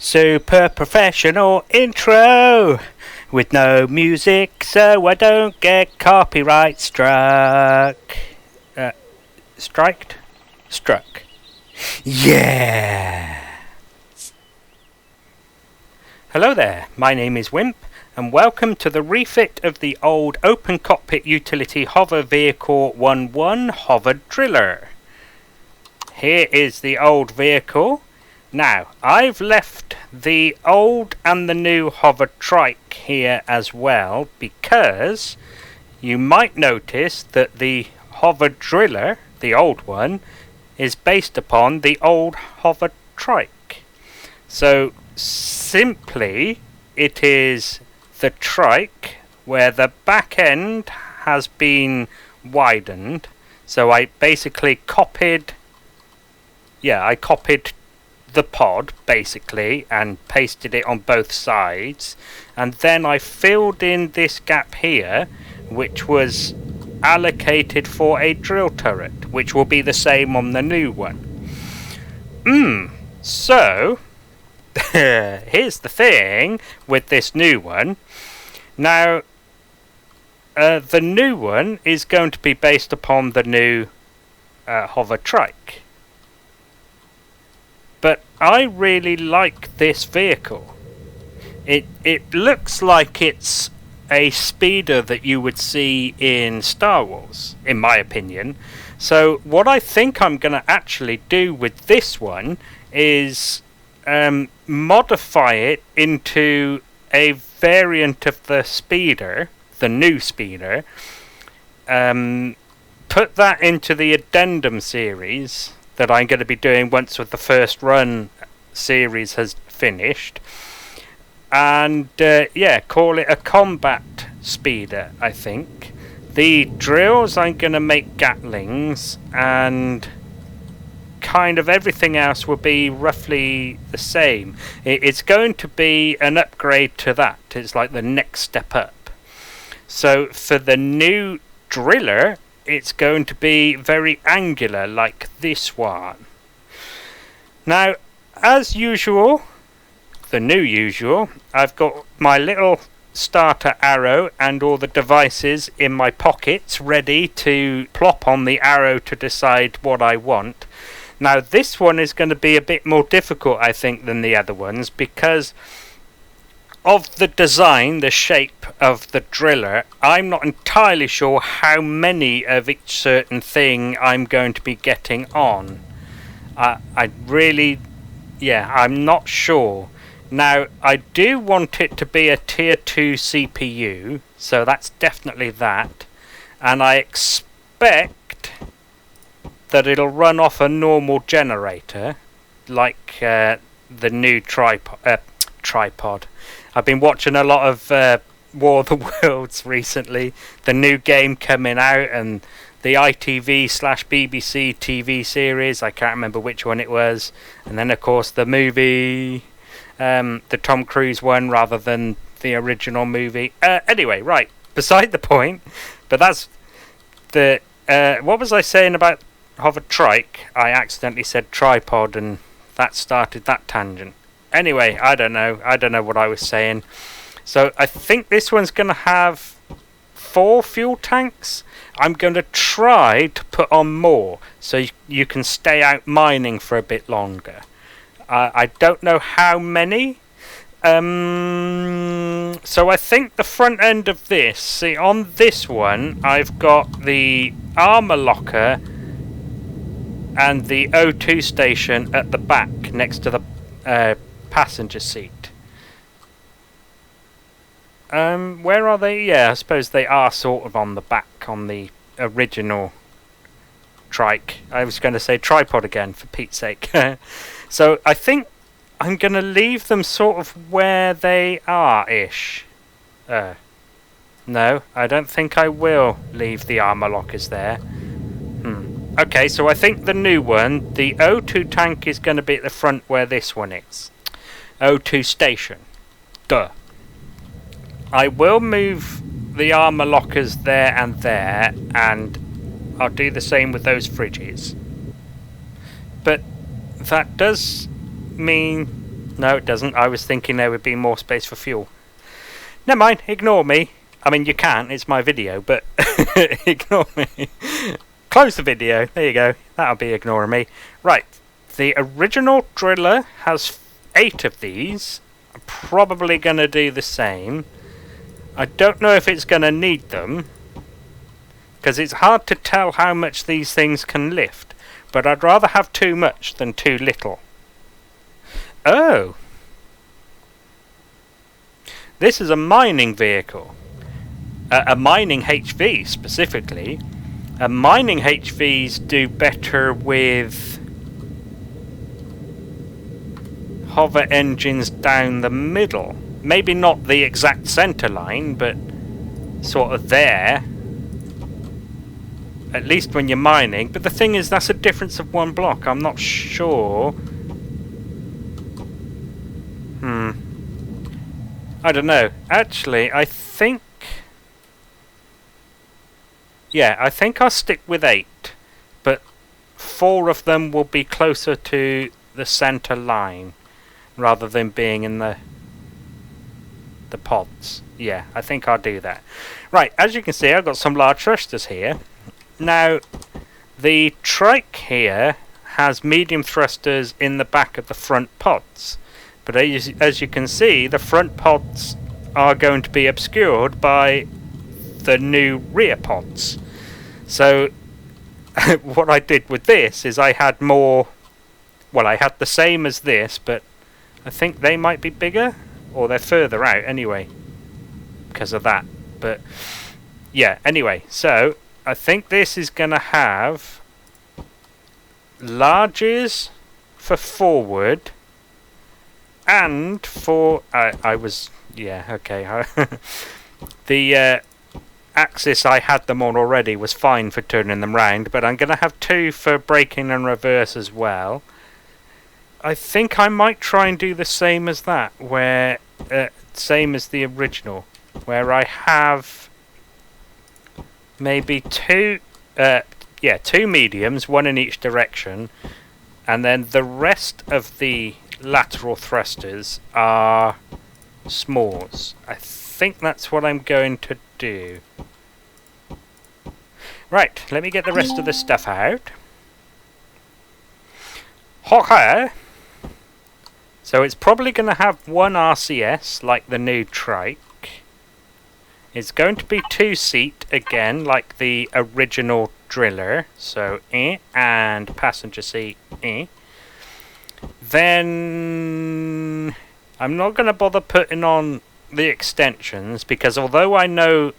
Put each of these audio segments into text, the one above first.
Super professional intro with no music so I don't get copyright struck. Struck. Yeah! Hello there, my name is Wimp and welcome to the refit of the old open cockpit utility hover vehicle 11 HoverDriller. Here is the old vehicle. Now, I've left the old and the new hover trike here as well because you might notice that the HoverDriller, the old one, is based upon the old hover trike. So simply it is the trike where the back end has been widened. So I basically copied the pod basically and pasted it on both sides, and then I filled in this gap here which was allocated for a drill turret, which will be the same on the new one. So here's the thing with this new one. Now the new one is going to be based upon the new hover trike. But I really like this vehicle. It looks like it's a speeder that you would see in Star Wars, in my opinion. So what I think I'm going to actually do with this one is modify it into a variant of the speeder, the new speeder. Put that into the addendum series that I'm going to be doing once with the first run series has finished, and call it a combat speeder. I think the drills I'm going to make Gatlings, and kind of everything else will be roughly the same. It's going to be an upgrade to that. It's like the next step up. So for the new driller, it's going to be very angular like this one. Now, as usual, the new usual, I've got my little starter arrow and all the devices in my pockets ready to plop on the arrow to decide what I want. Now this one is going to be a bit more difficult, I think, than the other ones because of the design, the shape of the driller. I'm not entirely sure how many of each certain thing I'm going to be getting on. I'm not sure. Now, I do want it to be a tier 2 CPU, so that's definitely that. And I expect that it'll run off a normal generator, like the new tripod. I've been watching a lot of War of the Worlds recently, the new game coming out, and the ITV/BBC TV series, I can't remember which one it was, and then of course the movie, the Tom Cruise one rather than the original movie. Anyway, right, beside the point, but that's the, what was I saying about hover trike? I accidentally said tripod and that started that tangent. Anyway, I don't know what I was saying. So I think this one's going to have 4 fuel tanks. I'm going to try to put on more so you can stay out mining for a bit longer. I don't know how many. So I think the front end of this, see on this one, I've got the armor locker and the O2 station at the back next to the passenger seat. Where are they? Yeah, I suppose they are sort of on the back on the original trike. I was going to say tripod again, for Pete's sake. So I think I'm going to leave them sort of where they are-ish. No, I don't think I will leave the armor lockers there. Okay, so I think the new one, the O2 tank is going to be at the front where this one is. O2 station. Duh. I will move the armor lockers there, and I'll do the same with those fridges. But that does mean No, it doesn't. I was thinking there would be more space for fuel. Never mind, ignore me. I mean, you can't, it's my video, but ignore me. Close the video, there you go. That'll be ignoring me. Right, the original driller has 8 of these. I'm probably going to do the same. I don't know if it's going to need them, because it's hard to tell how much these things can lift. But I'd rather have too much than too little. Oh! This is a mining vehicle. A mining HV specifically. Mining HVs do better with hover engines down the middle. Maybe not the exact center line, but sort of there. At least when you're mining. But the thing is, that's a difference of 1 block. I'm not sure. I don't know. Actually, I think... yeah, I think I'll stick with 8. But 4 of them will be closer to the center line, rather than being in the pods. Yeah, I think I'll do that. Right, as you can see, I've got some large thrusters here. Now, the trike here has medium thrusters in the back of the front pods. But as you can see, the front pods are going to be obscured by the new rear pods. So, what I did with this is I had more... well, I had the same as this, but I think they might be bigger, or they're further out anyway, because of that. But, yeah, anyway, so I think this is going to have larges for forward, and for... I was... yeah, okay. The axis I had them on already was fine for turning them round, but I'm going to have 2 for braking and reverse as well. I think I might try and do the same as that, where... same as the original, where I have maybe 2 mediums, 1 in each direction, and then the rest of the lateral thrusters are smalls. I think that's what I'm going to do. Right, let me get the rest of the stuff out. Okay. So it's probably going to have 1 RCS, like the new trike. It's going to be 2-seat again, like the original driller. So, and passenger seat, Then I'm not going to bother putting on the extensions, because although I know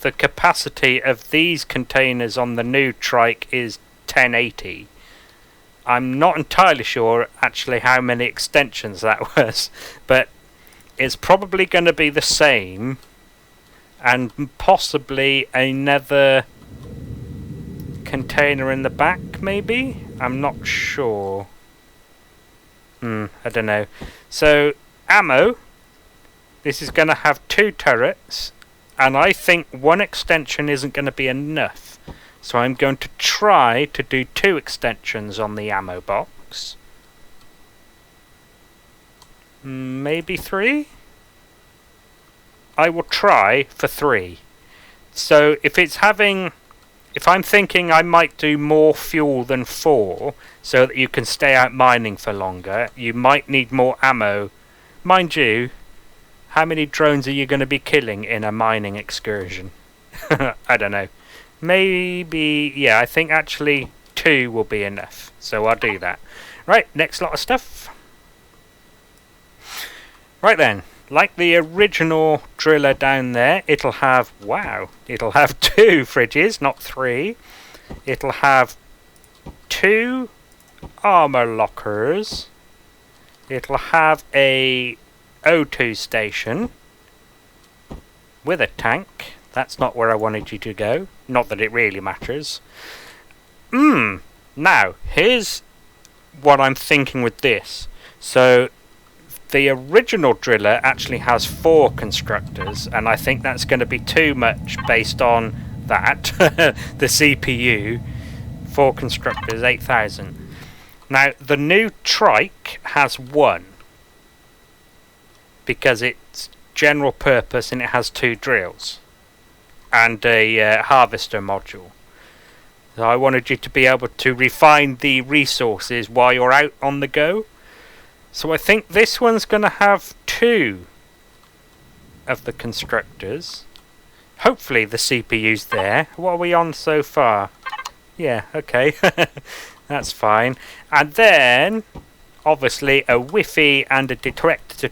the capacity of these containers on the new trike is 1080, I'm not entirely sure actually how many extensions that was, but it's probably going to be the same, and possibly another container in the back maybe? I'm not sure. I don't know. So, ammo, this is going to have 2 turrets, and I think 1 extension isn't going to be enough. So I'm going to try to do 2 extensions on the ammo box. Maybe 3? I will try for 3. So if I'm thinking I might do more fuel than 4, so that you can stay out mining for longer, you might need more ammo. Mind you, how many drones are you going to be killing in a mining excursion? I don't know. Maybe, yeah, I think actually 2 will be enough. So I'll do that. Right, next lot of stuff. Right then, like the original driller down there, it'll have, wow, it'll have 2 fridges, not 3. It'll have 2 armor lockers. It'll have a O2 station with a tank. That's not where I wanted you to go. Not that it really matters. Now, here's what I'm thinking with this. So, the original driller actually has 4 constructors, and I think that's going to be too much based on that. The CPU. 4 constructors, 8,000. Now, the new trike has 1. because it's general purpose and it has 2 drills and a harvester module. So I wanted you to be able to refine the resources while you're out on the go. So I think this one's going to have 2 of the constructors. Hopefully the CPU's there. What are we on so far? Yeah, okay. That's fine. And then, obviously, a Wi-Fi and a detector.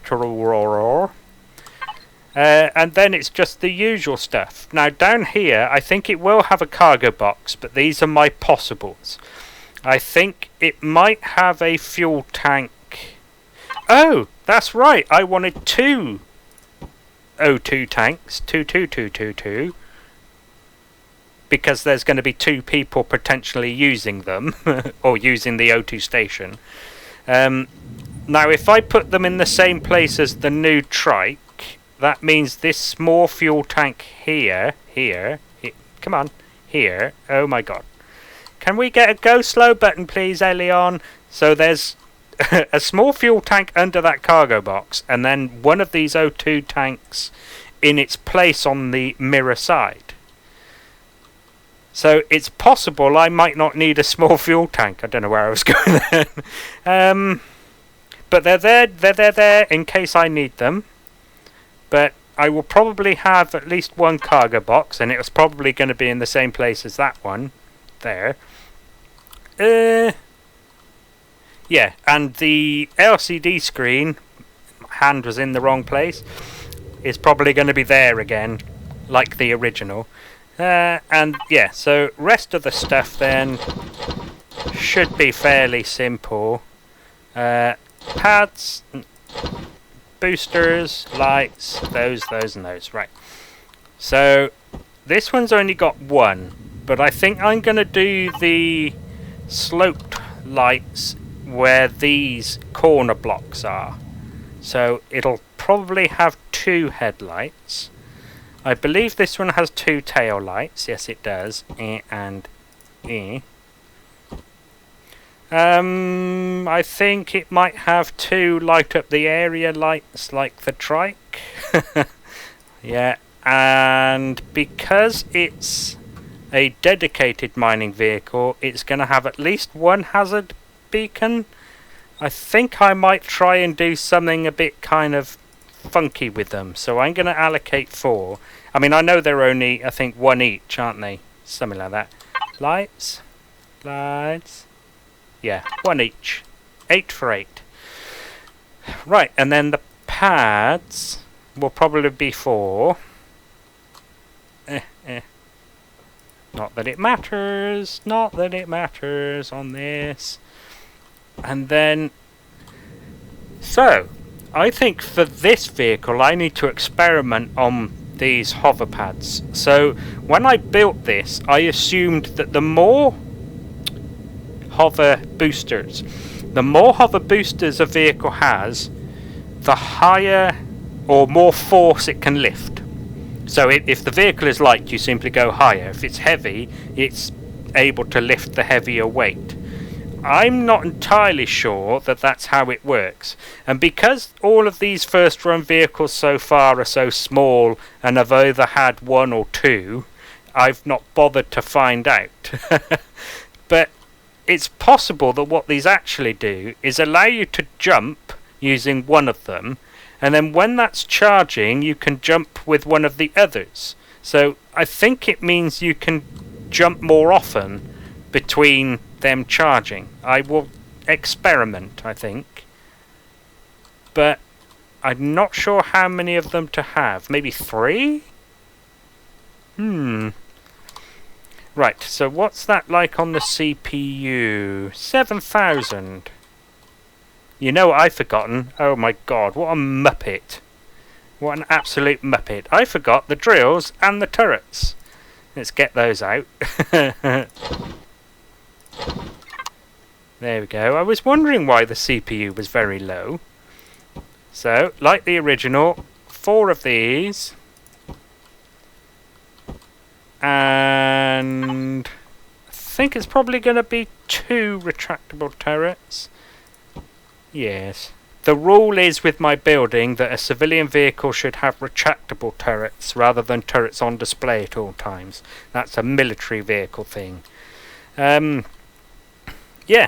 And then it's just the usual stuff. Now down here, I think it will have a cargo box, but these are my possibles. I think it might have a fuel tank. Oh, that's right. I wanted 2 O2 tanks, 22222, because there's going to be 2 people potentially using them, or using the O2 station. Now, if I put them in the same place as the new trike, that means this small fuel tank here, come on, here, oh my god. Can we get a go slow button please, Elion? So there's a small fuel tank under that cargo box, and then one of these O2 tanks in its place on the mirror side. So it's possible I might not need a small fuel tank. I don't know where I was going then. But they're there in case I need them. But I will probably have at least 1 cargo box, and it was probably going to be in the same place as that one. There. Yeah, and the LCD screen, hand was in the wrong place, is probably going to be there again, like the original. And yeah, so rest of the stuff then should be fairly simple. Pads, boosters, lights, those and those. Right. So this one's only got 1, but I think I'm going to do the sloped lights where these corner blocks are. So it'll probably have 2 headlights. I believe this one has 2 tail lights. Yes, it does. And I think it might have 2 light up the area lights like the trike. Yeah, and because it's a dedicated mining vehicle, it's going to have at least 1 hazard beacon. I think I might try and do something a bit kind of funky with them, so I'm going to allocate 4. I mean, I know they're only, I think, 1 each, aren't they? Something like that. Lights. Yeah, 1 each. 8 for 8. Right, and then the pads will probably be 4. Not that it matters. Not that it matters on this. And then, so I think for this vehicle I need to experiment on these hover pads. So when I built this, I assumed that the more hover boosters a vehicle has, the higher or more force it can lift. So if the vehicle is light, you simply go higher. If it's heavy, it's able to lift the heavier weight. I'm not entirely sure that that's how it works. And because all of these first run vehicles so far are so small and have either had 1 or 2, I've not bothered to find out. But it's possible that what these actually do is allow you to jump using one of them, and then when that's charging you can jump with one of the others. So I think it means you can jump more often between them charging. I will experiment, I think, but I'm not sure how many of them to have. Maybe 3? Right, so what's that like on the CPU? 7,000. You know what I've forgotten? Oh my god, what a muppet. What an absolute muppet. I forgot the drills and the turrets. Let's get those out. There we go. I was wondering why the CPU was very low. So, like the original, 4 of these. And I think it's probably going to be 2 retractable turrets. Yes. the rule is with my building that a civilian vehicle should have retractable turrets rather than turrets on display at all times. That's a military vehicle thing. Yeah,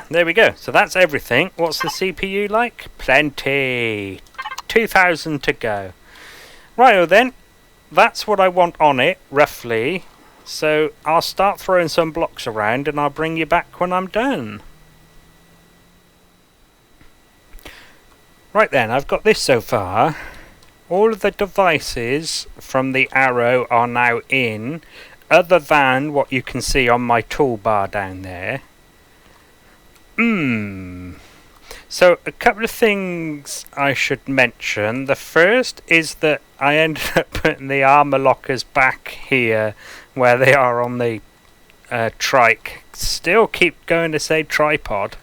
there we go. So that's everything. What's the CPU like? Plenty. 2,000 to go. Righto then. That's what I want on it, roughly. So I'll start throwing some blocks around and I'll bring you back when I'm done. Right then, I've got this so far. All of the devices from the arrow are now in, other than what you can see on my toolbar down there. So a couple of things I should mention. The first is that I ended up putting the armor lockers back here where they are on the trike. Still keep going to say tripod.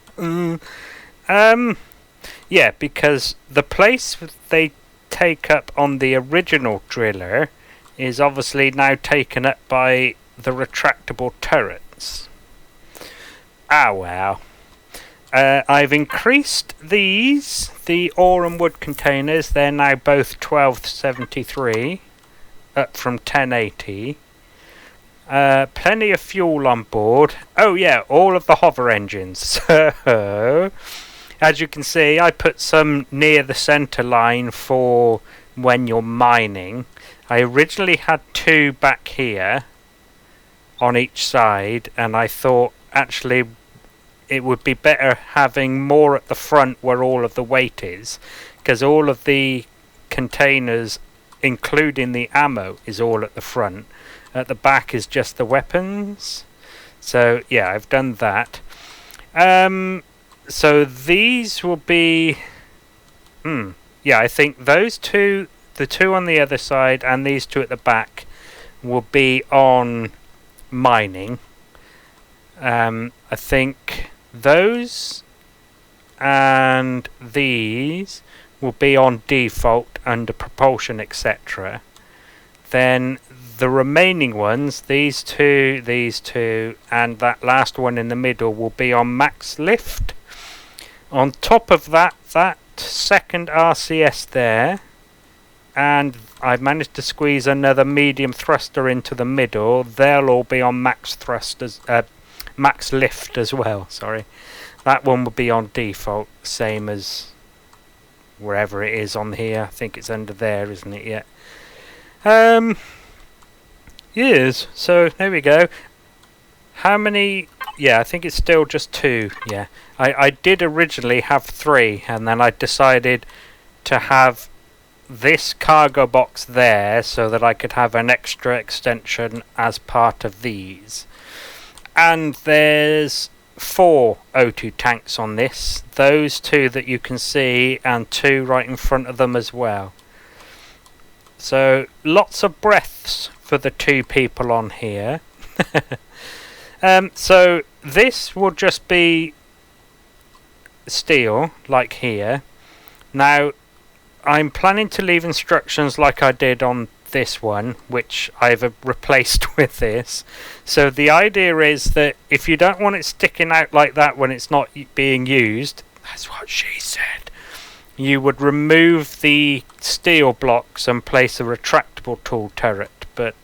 Yeah, because the place they take up on the original driller is obviously now taken up by the retractable turrets. Ah well. I've increased these, the ore and wood containers. They're now both 1273, up from 1080. Plenty of fuel on board. Oh yeah, all of the hover engines. So, as you can see, I put some near the center line for when you're mining. I originally had 2 back here on each side, and I thought actually it would be better having more at the front where all of the weight is, because all of the containers, including the ammo, is all at the front. At the back is just the weapons. So yeah, I've done that. So these will be yeah, I think those two, the 2 on the other side and these 2 at the back, will be on mining. I think those and these will be on default under propulsion, etc. Then the remaining ones, these two, and that last one in the middle, will be on MaxLift. On top of that, that second RCS there, and I've managed to squeeze another medium thruster into the middle. They'll all be on max thrusters, MaxLift as well, sorry. That one will be on default, same as wherever it is on here. I think it's under there, isn't it yet? Yes, so there we go. How many? Yeah, I think it's still just 2. Yeah, I did originally have 3, and then I decided to have this cargo box there so that I could have an extra extension as part of these. And there's 4 O2 tanks on this. Those 2 that you can see, and 2 right in front of them as well. So lots of breaths for the 2 people on here. So this will just be steel, like here. Now, I'm planning to leave instructions like I did on this one, which I've replaced with this. So the idea is that if you don't want it sticking out like that when it's not being used, that's what she said, you would remove the steel blocks and place a retractable tool turret, but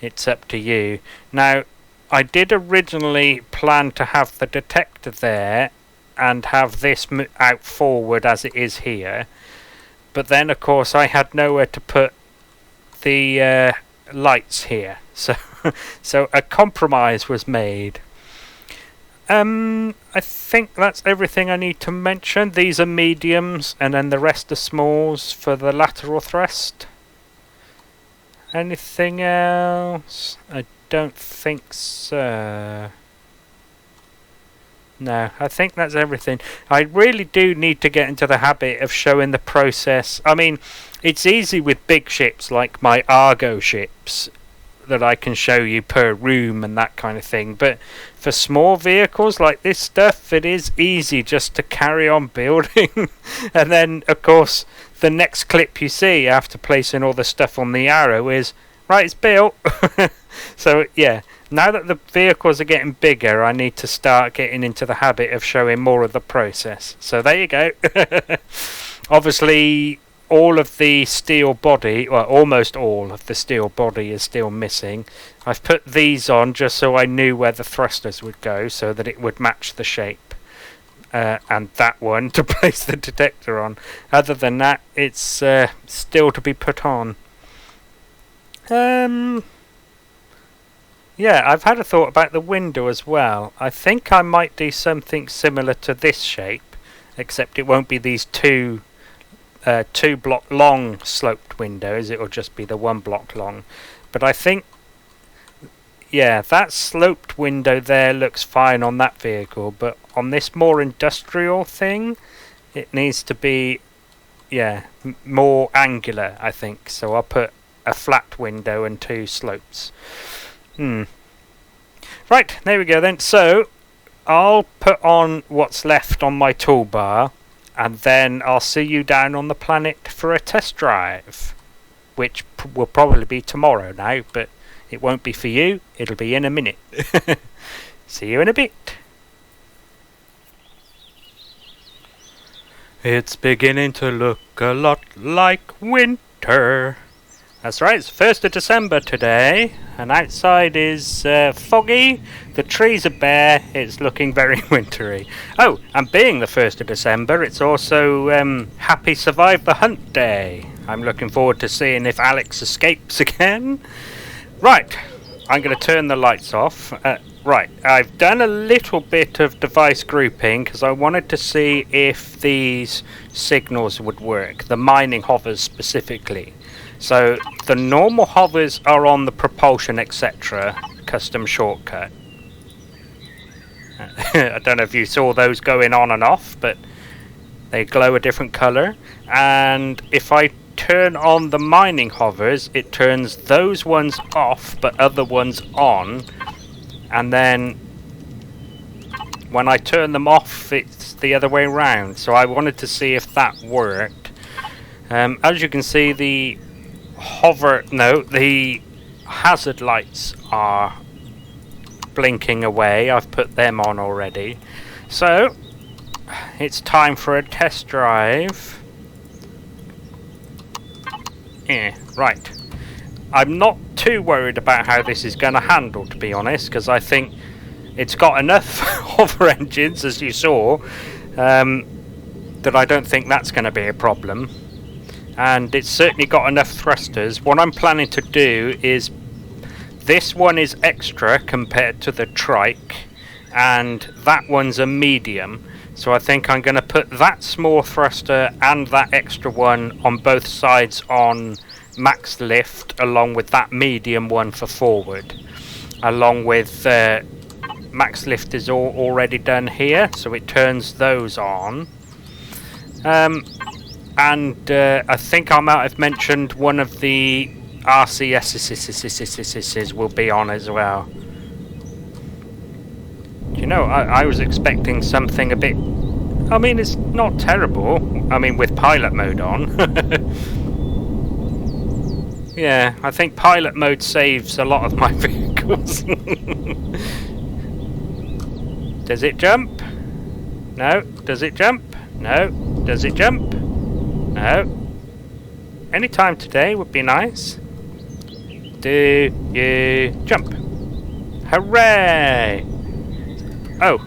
it's up to you. Now, I did originally plan to have the detector there and have this out forward as it is here, but then of course I had nowhere to put the lights here, so a compromise was made. I think that's everything I need to mention. These are mediums, and then the rest are smalls for the lateral thrust. Anything else? I don't think so. No, I think that's everything. I really do need to get into the habit of showing the process. I mean, it's easy with big ships like my Argo ships that I can show you per room and that kind of thing, but for small vehicles like this stuff, it is easy just to carry on building. And then of course the next clip you see after placing all the stuff on the arrow is, right, it's built. So yeah, now that the vehicles are getting bigger, I need to start getting into the habit of showing more of the process. So there you go. Obviously, all of the steel body, well, almost all of the steel body is still missing. I've put these on just so I knew where the thrusters would go, so that it would match the shape. And that one to place the detector on. Other than that, it's still to be put on. Yeah, I've had a thought about the window as well. I think I might do something similar to this shape, except it won't be these two block long sloped windows. It will just be the 1 block long. But I think, yeah, that sloped window there looks fine on that vehicle, but on this more industrial thing, it needs to be, yeah, more angular, I think. So I'll put a flat window and 2 slopes. Right, there we go then. So I'll put on what's left on my toolbar, and then I'll see you down on the planet for a test drive, which will probably be tomorrow now, but it won't be for you, it'll be in a minute. See you in a bit. It's beginning to look a lot like winter. That's right, it's 1st of December today, and outside is foggy, the trees are bare, it's looking very wintry. Oh, and being the 1st of December, it's also Happy Survive the Hunt Day. I'm looking forward to seeing if Alex escapes again. Right, I'm going to turn the lights off. Right, I've done a little bit of device grouping because I wanted to see if these signals would work, the mining hovers specifically. So the normal hovers are on the propulsion etc. custom shortcut. I don't know if you saw those going on and off, but they glow a different colour. And if I turn on the mining hovers, it turns those ones off but other ones on, and then when I turn them off it's the other way around. So I wanted to see if that worked. As you can see, the hazard lights are blinking away. I've put them on already. So it's time for a test drive. Right. I'm not too worried about how this is going to handle, to be honest, because I think it's got enough hover engines, as you saw, that I don't think that's going to be a problem. And it's certainly got enough thrusters. What I'm planning to do is, this one is extra compared to the trike, and that one's a medium. So I think I'm going to put that small thruster and that extra one on both sides on MaxLift, along with that medium one for forward. Along with MaxLift is already done here, so it turns those on. And I think I might have mentioned one of the RCSs will be on as well. You know, I was expecting something a bit... I mean, it's not terrible. I mean, with pilot mode on. Yeah, I think pilot mode saves a lot of my vehicles. Does it jump? No. Does it jump? No. Does it jump? No. Any time today would be nice. Do you jump? Hooray! Oh,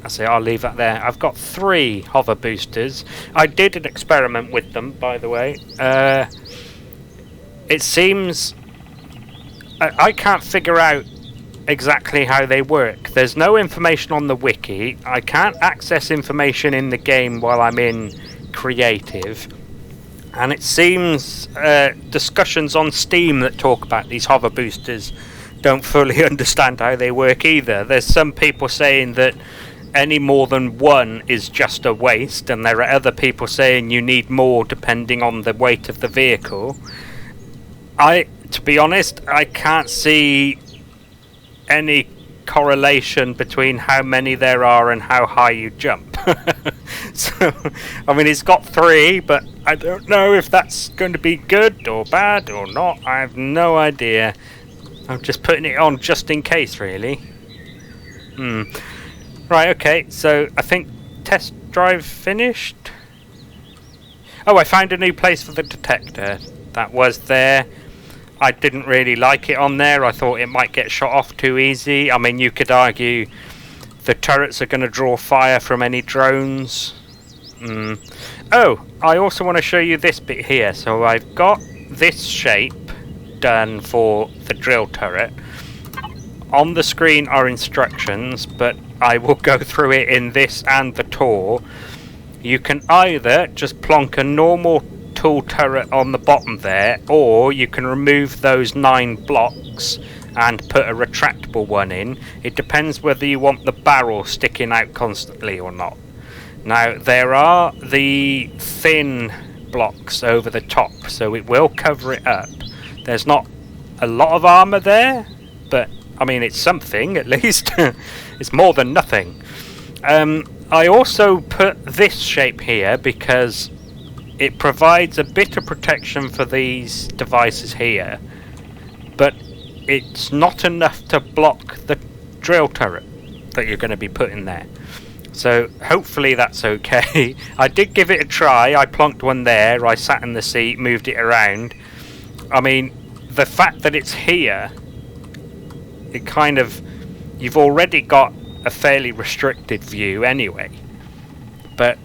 I say I'll leave that there. I've got 3 hover boosters. I did an experiment with them, by the way. It seems... I can't figure out exactly how they work. There's no information on the wiki. I can't access information in the game while I'm in creative, and it seems discussions on Steam that talk about these hover boosters don't fully understand how they work either. There's some people saying that any more than one is just a waste, and there are other people saying you need more depending on the weight of the vehicle. To be honest, I can't see any correlation between how many there are and how high you jump. So, I mean, it's got 3, but I don't know if that's going to be good or bad or not. I have no idea. I'm just putting it on just in case, really. Right, okay, so I think test drive finished. Oh, I found a new place for the detector. That was there. I didn't really like it on there. I thought it might get shot off too easy. I mean, you could argue the turrets are going to draw fire from any drones. Oh, I also want to show you this bit here. So I've got this shape done for the drill turret. On the screen are instructions, but I will go through it in this and the tour. You can either just plonk a normal tool turret on the bottom there, or you can remove those 9 blocks and put a retractable one in. It depends whether you want the barrel sticking out constantly or not. Now, there are the thin blocks over the top, so it will cover it up. There's not a lot of armour there, but I mean, it's something at least. It's more than nothing. I also put this shape here because it provides a bit of protection for these devices here, but it's not enough to block the drill turret that you're going to be putting there. So hopefully that's okay. I did give it a try. I plonked one there. I sat in the seat, moved it around. I mean, the fact that it's here, it kind of, you've already got a fairly restricted view anyway, but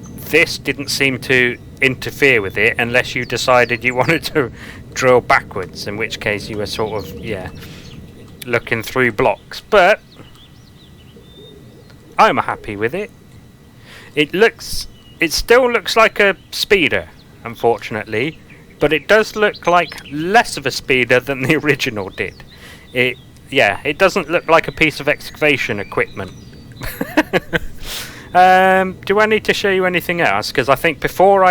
this didn't seem to interfere with it unless you decided you wanted to drill backwards, in which case you were sort of, yeah, looking through blocks. But I'm happy with it. It still looks like a speeder, unfortunately, but it does look like less of a speeder than the original did. It doesn't look like a piece of excavation equipment. Do I need to show you anything else? Because I think before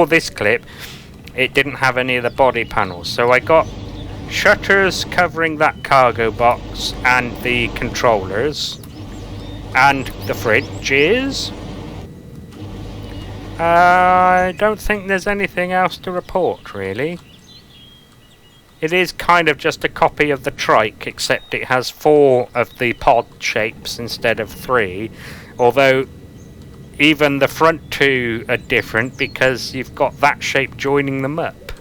this clip, it didn't have any of the body panels. So I got shutters covering that cargo box and the controllers and the fridges. I don't think there's anything else to report, really. It is kind of just a copy of the trike, except it has 4 of the pod shapes instead of 3. Although even the front 2 are different because you've got that shape joining them up.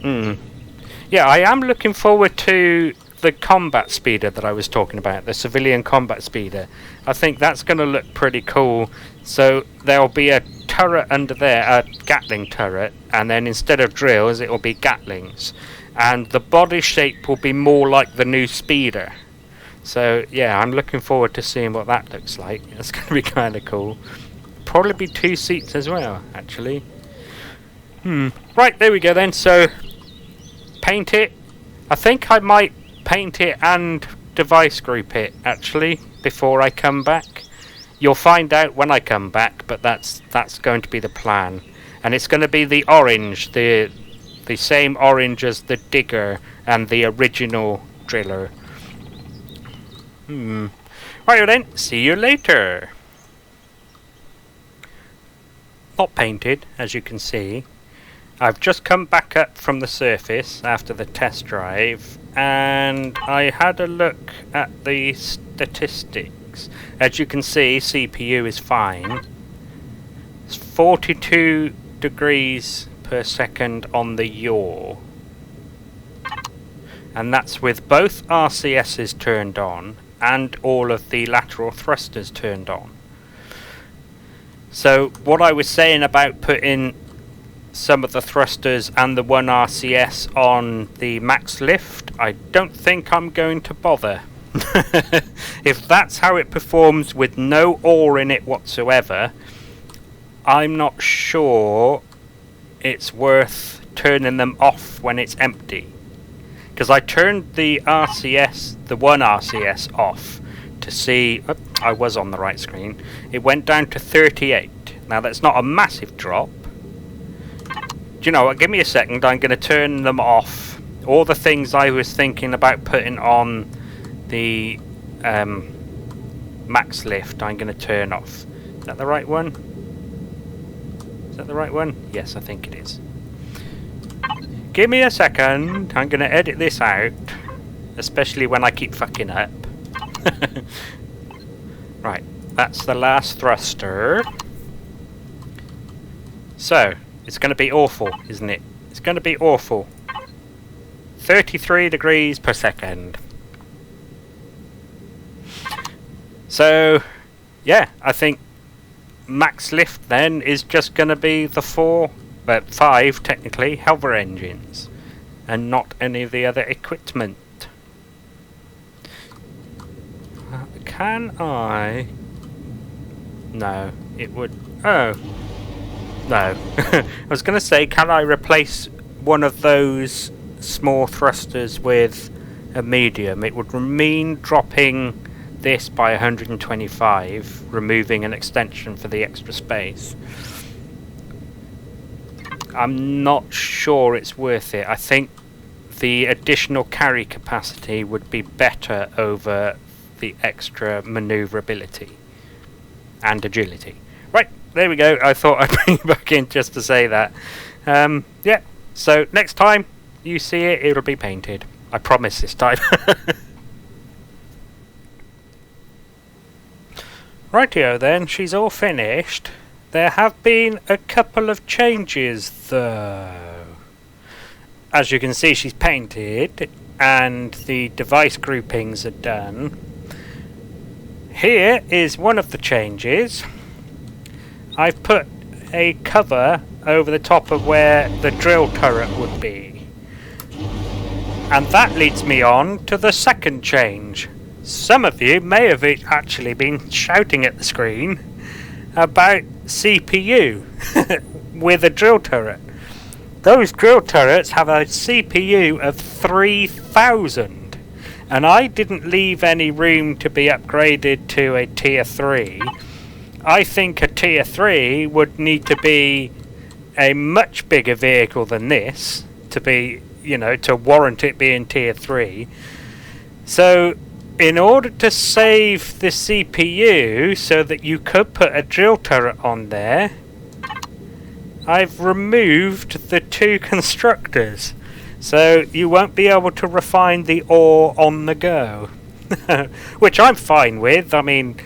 Yeah, I am looking forward to the combat speeder that I was talking about, the civilian combat speeder. I think that's going to look pretty cool. So there'll be a turret under there, a Gatling turret, and then instead of drills it will be Gatlings, and the body shape will be more like the new speeder. So yeah, I'm looking forward to seeing what that looks like. It's going to be kind of cool. Probably be 2 seats as well, actually. Right, there we go then. So paint it. I think I might paint it and device group it actually before I come back. You'll find out when I come back, but that's going to be the plan. And it's going to be the orange, the same orange as the digger and the original driller. Right then, see you later. Not painted, as you can see. I've just come back up from the surface after the test drive, and I had a look at the statistics. As you can see, CPU is fine. It's 42 degrees per second on the yaw, and that's with both RCSs turned on and all of the lateral thrusters turned on. So what I was saying about putting some of the thrusters and the one RCS on the MaxLift, I don't think I'm going to bother. If that's how it performs with no ore in it whatsoever, I'm not sure it's worth turning them off when it's empty. Because I turned the RCS, the one RCS, off to see. Oh, I was on the right screen. It went down to 38. Now that's not a massive drop. Do you know what? Give me a second. I'm going to turn them off. All the things I was thinking about putting on the MaxLift, I'm going to turn off. Is that the right one? Is that the right one? Yes, I think it is. Give me a second. I'm going to edit this out, especially when I keep fucking up. Right. That's the last thruster. So, it's going to be awful, isn't it? It's going to be awful. 33 degrees per second. So, yeah, I think MaxLift then is just going to be the 5 technically, Hover engines. And not any of the other equipment. Can I... No, it would... Oh. No. I was going to say, can I replace one of those small thrusters with a medium? It would mean dropping this by 125, removing an extension for the extra space. I'm not sure it's worth it. I think the additional carry capacity would be better over the extra maneuverability and agility. Right, there we go. I thought I'd bring it back in just to say that. Yeah, so next time you see it, it'll be painted. I promise this time. Rightio then, she's all finished. There have been a couple of changes though. As you can see, she's painted and the device groupings are done. Here is one of the changes. I've put a cover over the top of where the drill turret would be. And that leads me on to the second change. Some of you may have actually been shouting at the screen about CPU with a drill turret. Those drill turrets have a CPU of 3000, and I didn't leave any room to be upgraded to a tier 3. I think a tier 3 would need to be a much bigger vehicle than this to be, you know, to warrant it being tier 3. So in order to save the CPU so that you could put a drill turret on there, I've removed the 2 constructors. So you won't be able to refine the ore on the go. Which I'm fine with. I mean,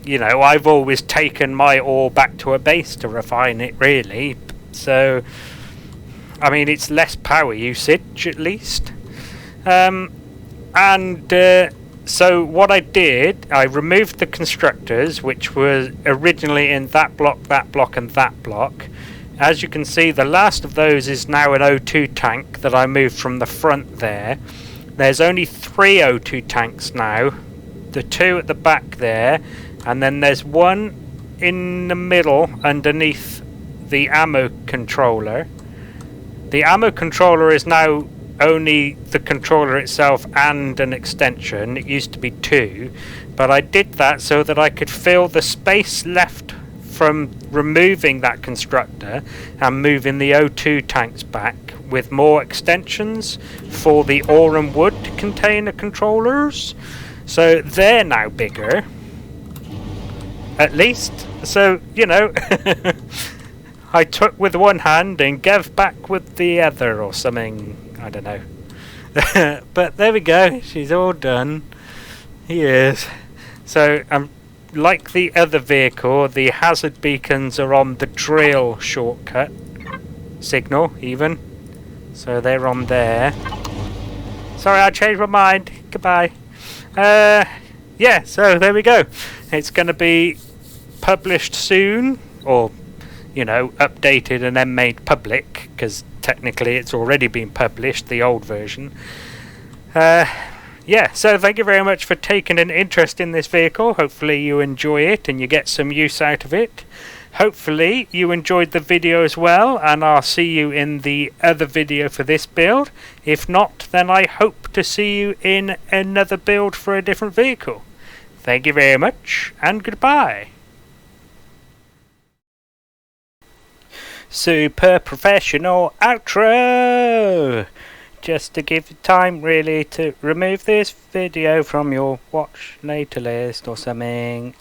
you know, I've always taken my ore back to a base to refine it, really. So, I mean, it's less power usage, at least. So what I did, I removed the constructors, which were originally in that block, and that block. As you can see, the last of those is now an O2 tank that I moved from the front there. There's only 3 O2 tanks now. The 2 at the back there, and then there's one in the middle underneath the ammo controller. The ammo controller is now only the controller itself and an extension. It used to be 2, but I did that so that I could fill the space left from removing that constructor and moving the O2 tanks back with more extensions for the ore and wood container controllers. So they're now bigger, at least. So, you know, I took with one hand and gave back with the other or something. I don't know. But there we go. She's all done. Yes. So, like the other vehicle, the hazard beacons are on the drill shortcut signal, even. So they're on there. Sorry, I changed my mind. Goodbye. Yeah, so there we go. It's going to be published soon, or, you know, updated and then made public, because technically it's already been published, the old version. Yeah, so thank you very much for taking an interest in this vehicle. Hopefully you enjoy it and you get some use out of it. Hopefully you enjoyed the video as well, and I'll see you in the other video for this build. If not, then I hope to see you in another build for a different vehicle. Thank you very much, and goodbye. Super professional outro! Just to give you time really to remove this video from your watch later list or something.